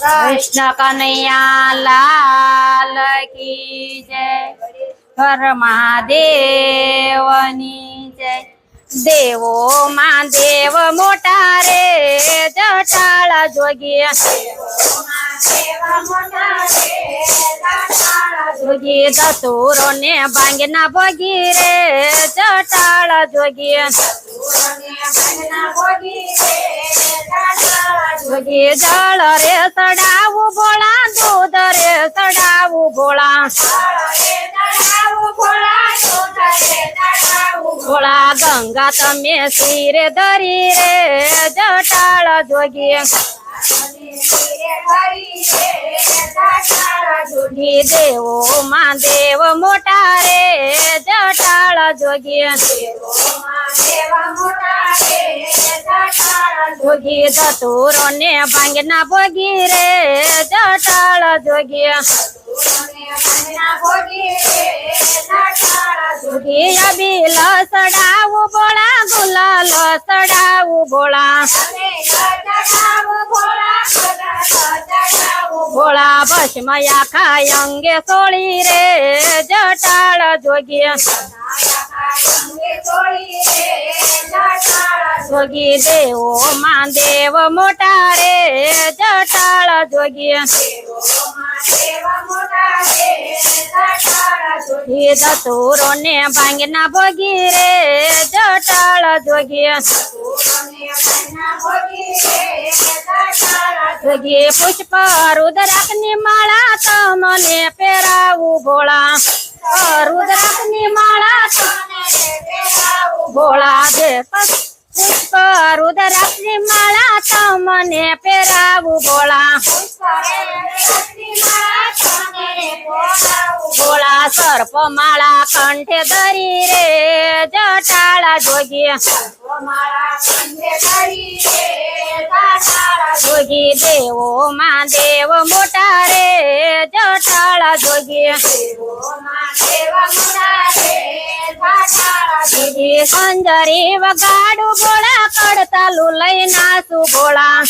कृष्ण कन्हैया लाल की जय। हर महादेवनी जय। देवो માં દેવ મોટા રે જટાળા જોગી જોગી દસુરો ને ભાંગના ભોગી રે જટાળા જોગી જોગી જળ રે ચડાવું ભોળા દૂધ રે ચડાવું ભોળા ભોળા ગંગા તમે શિરે ધરી રે જટાળા જોગી જોગી દેવો માં દેવ મોટા રે જટાળા જોગી જોગી દતુરો ને ભાંગના ભોગી રે જટાળા જોગી જોગી અબીલ ચડાવું ભોળા ગુલાલ ચડાવું ભોળા ભોળા ભસ્મ આખા અંગે સોળી રે જટાળા જોગી જોગી દેવો માં દેવ મોટા રે જટાળા જોગી જોગી દતુરો ને ભાંગના ભોગી રે જટાળા જોગી જોગી પુષ્પ રુદ્રાક્ષની માળા તમને પહેરાવું ભોળા રુદ્રાક્ષની માળા ભોળા દે પુષ્પ રુદ્રાક્ષની માળા તમને પહેરાવું ભોળા ભોળા સર્પ માળા કંઠે ધરી રે જટાળા જોગી જોગી દેવો માં દેવ મોટા રે જટાળા જોગી જોગી સંજરી વગાડું ભોળા કડતાલું લઈ નાચું ભોળા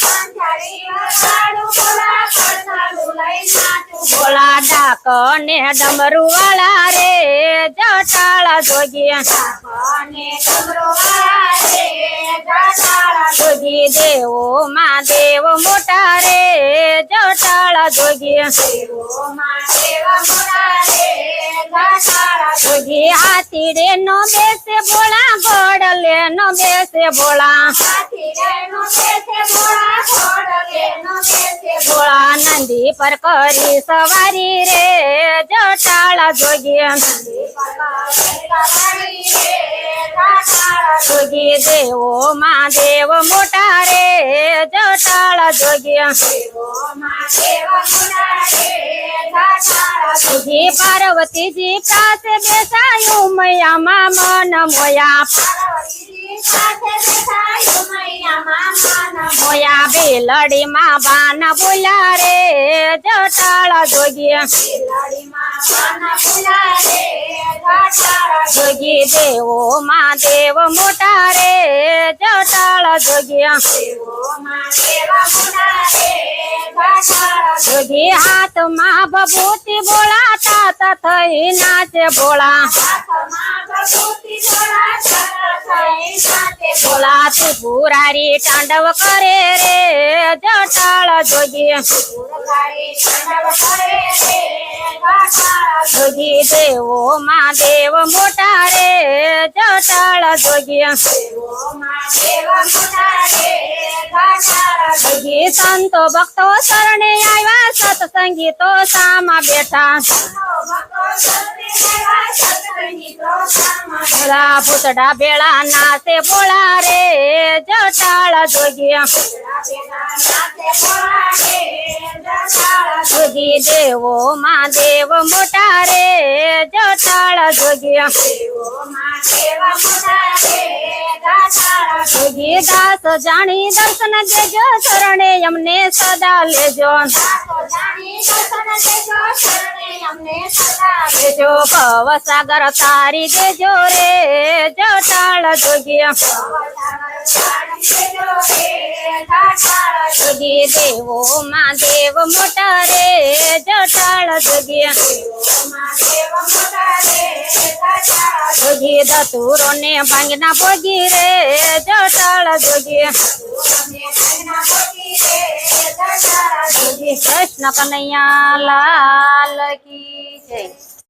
ભોળા ડાક ને ડમરુ વાળા રે જટાળા જોગી જોગી દેવો માં દેવ મોટા રે જટાળા જોગી જોગી હાથીડે નો બેસે ભોળા ઘોડલે નો બેસે ભોળા ભોળા નંદી પર કરી સવારી રે જટાળા જોગી જોગી દેવો માં દેવ મોટા રે જટાળા જોગી જોગી પાર્વતીજી પાસે બેસાયું મૈયા માં મન મોયા મોયા બેલડી માં બાન બોલ્યા રે જટાળા જોગી જોગી દેવો માં દેવ મોટા રે જટાળા જોગી જોગી હાથમાં ભભૂતિ ભોળા તાત થઈ નાચે ભોળા ભોળા ત્રિપુરારી તાંડવ કરે રે જટાળા જોગી જોગી દેવો માં દેવ મોટા રે જટાળા જોગી જોગી સંતો ભક્તો શરણે આવ્યા સત્સંગી તો સામા બેઠા ભોળા ભૂતડા બેળા નાચે ભોળા રે જટાળા જોગી જોગી દેવો માં દેવ મોટા રે જટાળા જોગી જોગી દાસ જાણી દર્શન દેજો શરણે અમને સદા લેજો દેજો ભવ સાગર તારી દેજો રે જટાળ જોગી જોગી દેવો માં દેવ મોટા રે જટાળ જોગી જોગી દતુરો ને ભાંગના ભોગી રે જટાળ જોગી કૃષ્ણ કનૈયા લાલ કી જય